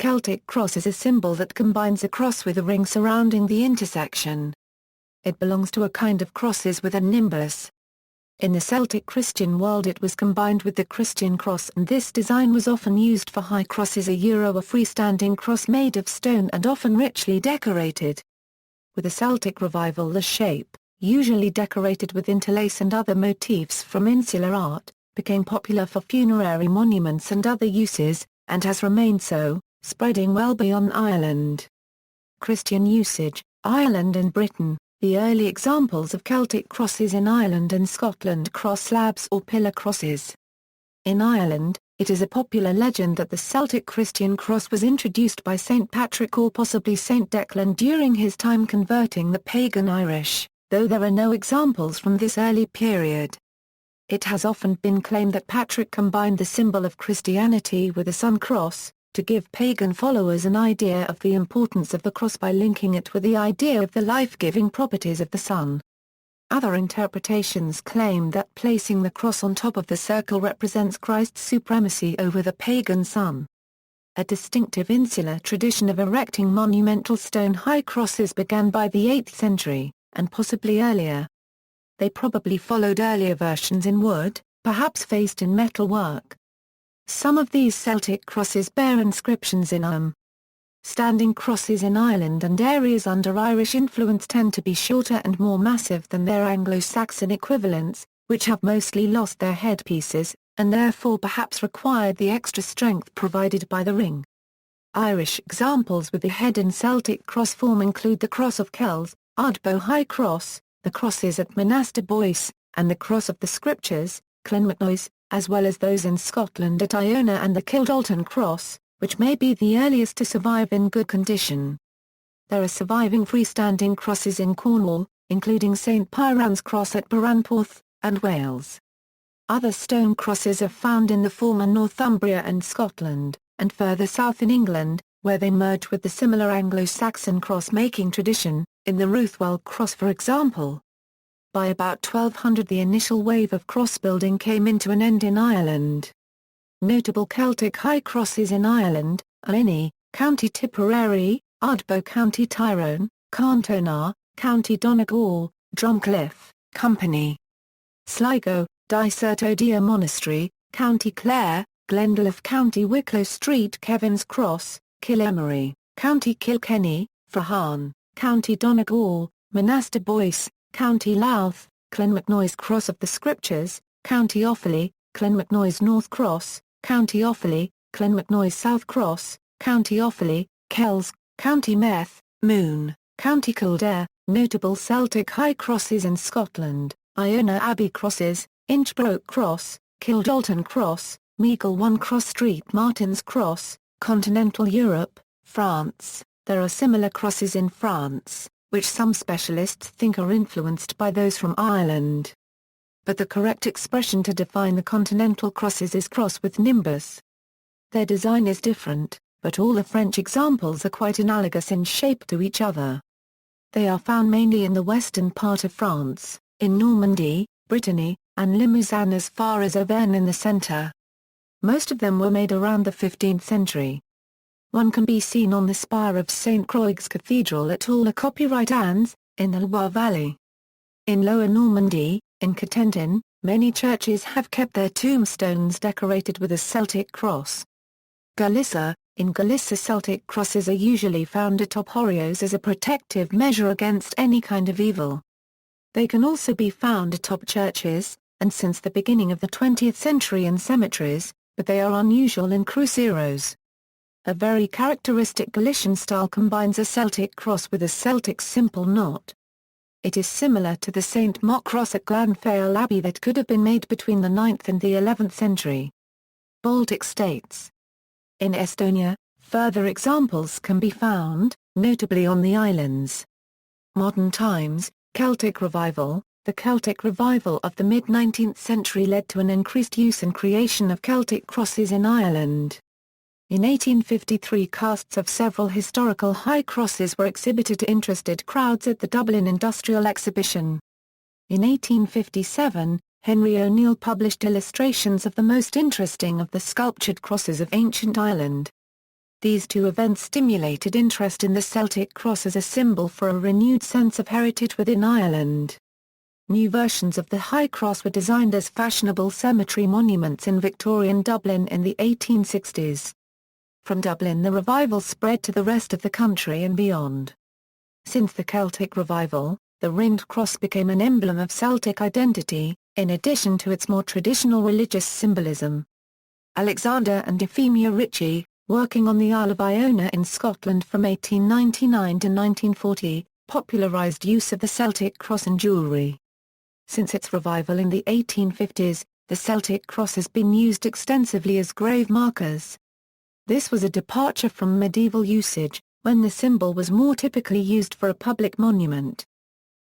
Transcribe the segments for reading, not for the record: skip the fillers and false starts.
Celtic cross is a symbol that combines a cross with a ring surrounding the intersection. It belongs to a kind of crosses with a nimbus. In the Celtic Christian world it was combined with the Christian cross, and this design was often used for high crosses, a freestanding cross made of stone and often richly decorated. With the Celtic Revival, the shape, usually decorated with interlace and other motifs from Insular art, became popular for funerary monuments and other uses, and has remained so, spreading well beyond Ireland. Christian usage, Ireland and Britain. The early examples of Celtic crosses in Ireland and Scotland: cross slabs or pillar crosses. In Ireland, it is a popular legend that the Celtic Christian cross was introduced by St. Patrick or possibly St. Declan during his time converting the pagan Irish, though there are no examples from this early period. It has often been claimed that Patrick combined the symbol of Christianity with the sun cross, to give pagan followers an idea of the importance of the cross by linking it with the idea of the life-giving properties of the sun. Other interpretations claim that placing the cross on top of the circle represents Christ's supremacy over the pagan sun. A distinctive insular tradition of erecting monumental stone high crosses began by the 8th century, and possibly earlier. They probably followed earlier versions in wood, perhaps faced in metal work. Some of these Celtic crosses bear inscriptions in them. Standing crosses in Ireland and areas under Irish influence tend to be shorter and more massive than their Anglo-Saxon equivalents, which have mostly lost their headpieces, and therefore perhaps required the extra strength provided by the ring. Irish examples with the head in Celtic cross form include the cross of Kells, Ardbo High Cross, the crosses at Monaster Boyce, and the cross of the Scriptures, Clonmacnoise, as well as those in Scotland at Iona and the Kildalton cross, which may be the earliest to survive in good condition. There are surviving freestanding crosses in Cornwall, including St. Piran's Cross at Baranporth, and Wales. Other stone crosses are found in the former Northumbria and Scotland, and further south in England, where they merge with the similar Anglo-Saxon cross-making tradition, in the Ruthwell Cross for example. By about 1200 the initial wave of cross-building came into an end in Ireland. Notable Celtic high crosses in Ireland, Ulini, County Tipperary, Ardbo County Tyrone, Carntonar, County Donegal, Drumcliff, Company. Sligo, Dicertodia Monastery, County Clare, Glendalough County Wicklow Street Kevin's Cross, Killemery, County Kilkenny, Frahan, County Donegal, Monaster Boyce, County Louth, Clonmacnoise Cross of the Scriptures, County Offaly, Clonmacnoise North Cross, County Offaly, Clonmacnoise South Cross, County Offaly, Kells, County Meath, Moon, County Kildare. Notable Celtic high crosses in Scotland, Iona Abbey crosses, Inchbroke Cross, Kildalton Cross, Meagle 1 Cross Street Martin's Cross, Continental Europe, France. There are similar crosses in France, which some specialists think are influenced by those from Ireland. But the correct expression to define the continental crosses is cross with nimbus. Their design is different, but all the French examples are quite analogous in shape to each other. They are found mainly in the western part of France, in Normandy, Brittany, and Limousin as far as Auvergne in the centre. Most of them were made around the 15th century. One can be seen on the spire of St. Croix's Cathedral at Aula Copyright Anne's, in the Loire Valley. In Lower Normandy, in Cotentin, many churches have kept their tombstones decorated with a Celtic cross. Galicia, in Galicia Celtic crosses are usually found atop horios as a protective measure against any kind of evil. They can also be found atop churches, and since the beginning of the 20th century in cemeteries, but they are unusual in cruceros. A very characteristic Galician style combines a Celtic cross with a Celtic simple knot. It is similar to the St. Mock cross at Glanfail Abbey that could have been made between the 9th and the 11th century. Baltic states. In Estonia, further examples can be found, notably on the islands. Modern times, Celtic Revival. The Celtic Revival of the mid-19th century led to an increased use and creation of Celtic crosses in Ireland. In 1853 casts of several historical high crosses were exhibited to interested crowds at the Dublin Industrial Exhibition. In 1857, Henry O'Neill published illustrations of the most interesting of the sculptured crosses of ancient Ireland. These two events stimulated interest in the Celtic cross as a symbol for a renewed sense of heritage within Ireland. New versions of the High Cross were designed as fashionable cemetery monuments in Victorian Dublin in the 1860s. From Dublin the revival spread to the rest of the country and beyond. Since the Celtic Revival, the ringed cross became an emblem of Celtic identity, in addition to its more traditional religious symbolism. Alexander and Euphemia Ritchie, working on the Isle of Iona in Scotland from 1899 to 1940, popularised use of the Celtic cross in jewellery. Since its revival in the 1850s, the Celtic cross has been used extensively as grave markers. This was a departure from medieval usage, when the symbol was more typically used for a public monument.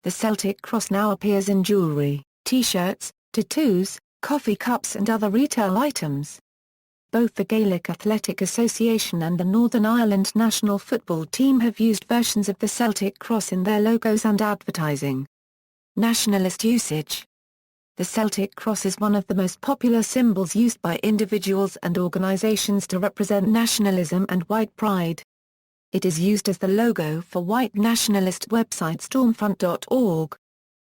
The Celtic cross now appears in jewellery, T-shirts, tattoos, coffee cups and other retail items. Both the Gaelic Athletic Association and the Northern Ireland national football team have used versions of the Celtic cross in their logos and advertising. Nationalist usage. The Celtic cross is one of the most popular symbols used by individuals and organisations to represent nationalism and white pride. It is used as the logo for white nationalist website Stormfront.org.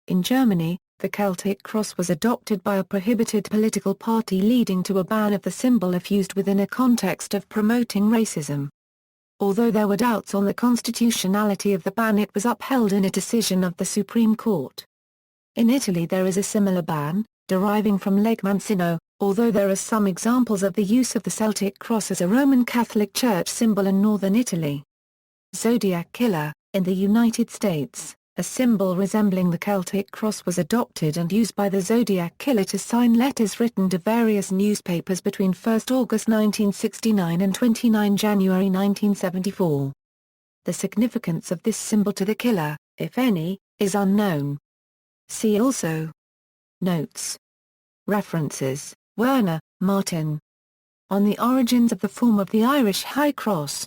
In Germany, the Celtic cross was adopted by a prohibited political party, leading to a ban of the symbol if used within a context of promoting racism. Although there were doubts on the constitutionality of the ban, it was upheld in a decision of the Supreme Court. In Italy there is a similar ban, deriving from Lake Mancino, although there are some examples of the use of the Celtic cross as a Roman Catholic Church symbol in northern Italy. Zodiac killer. In the United States, a symbol resembling the Celtic cross was adopted and used by the Zodiac killer to sign letters written to various newspapers between 1 August 1969 and 29 January 1974. The significance of this symbol to the killer, if any, is unknown. See also. Notes. References: Werner, Martin. On the Origins of the Form of the Irish High Cross.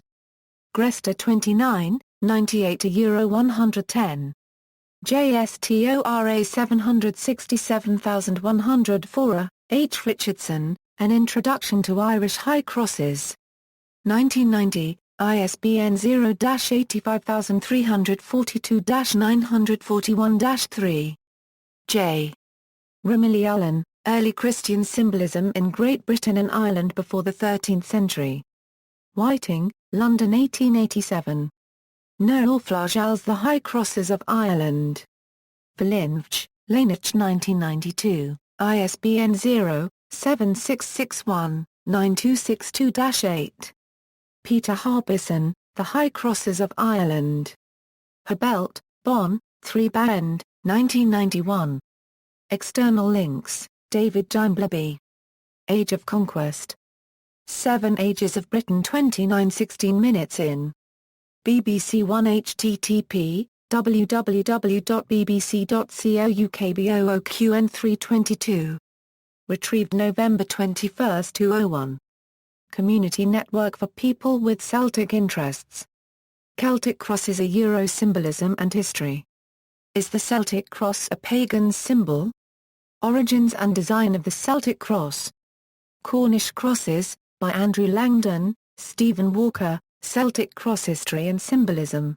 Gresta 29, 98 to Euro 110. JSTORA 767104, H. Richardson, An Introduction to Irish High Crosses. 1990, ISBN 0-85342-941-3. J. Rimilly Allen, Early Christian Symbolism in Great Britain and Ireland Before the 13th Century. Whiting, London 1887. Neorflagels The High Crosses of Ireland. Berlinch, Lanich 1992, ISBN 0-7661-9262-8. Peter Harbison, The High Crosses of Ireland. Herbelt, Bonn, 3 Bend, 1991. External links: David Gimbleby. Age of Conquest. 7 Ages of Britain 29 16 minutes in. BBC One http, www.bbc.co.uk BOOQN322. Retrieved November 21, 2001. Community Network for People with Celtic Interests. Celtic crosses a Euro symbolism and history. Is the Celtic cross a pagan symbol? Origins and design of the Celtic cross. Cornish crosses, by Andrew Langdon, Stephen Walker, Celtic cross history and symbolism.